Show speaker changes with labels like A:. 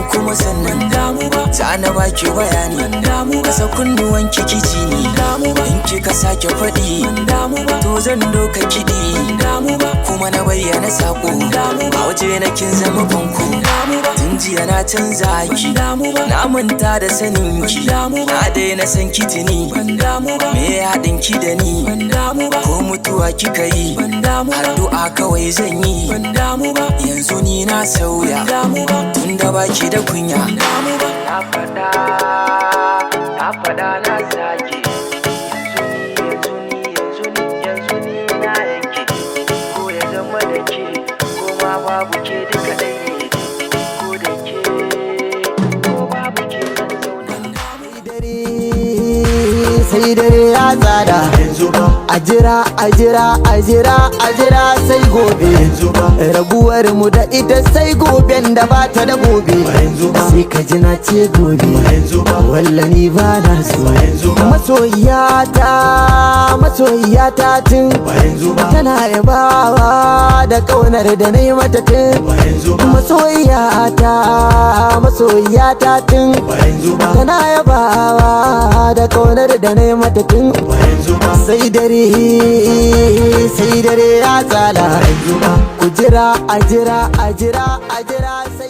A: ban kuma sannan damu ba, za na baki bayani damu kasa kunnuwan kici ni damu ba, in kika sake faɗi damu ba, to zan doka kiɗi damu ba, kuma na bayyana sako damu ba, waje na kin zama banko damu ba, tun jiya na canza ki damu ba, na manta da sanin ki damu ba, na daina san kitini damu ba, me ya haɗin ki da ni damu ba, ko mutuwa kika yi damu ba, addu'a kawai zan yi damu ba, yanzu ni na sauya damu ba, tunda baki da kunya damu ba, na faɗa na sake yanzu ni na yanke, ko ya zama da ke ko ma babu ke duka ɗaya ne, ko da ke ko babu ke zan zauna.
B: Sai dare ya tsada yanzu ba, a jira sai gobe yanzu ba, rabuwar mu da ita sai goben da ba ta da gobe yanzu ba, sai ka ji na ce gobe yanzu ba, wallani ba na so yanzu ba, masoyiyata tun yanzu ba, tana yabawa da kaunar da na yi mata tun yanzu ba, masoyiyata tun yanzu ba, tana yabawa da kaunar da na yi mata tun yanzu ba, sai dare ya tsala yanzu ba, ku jira a jira sai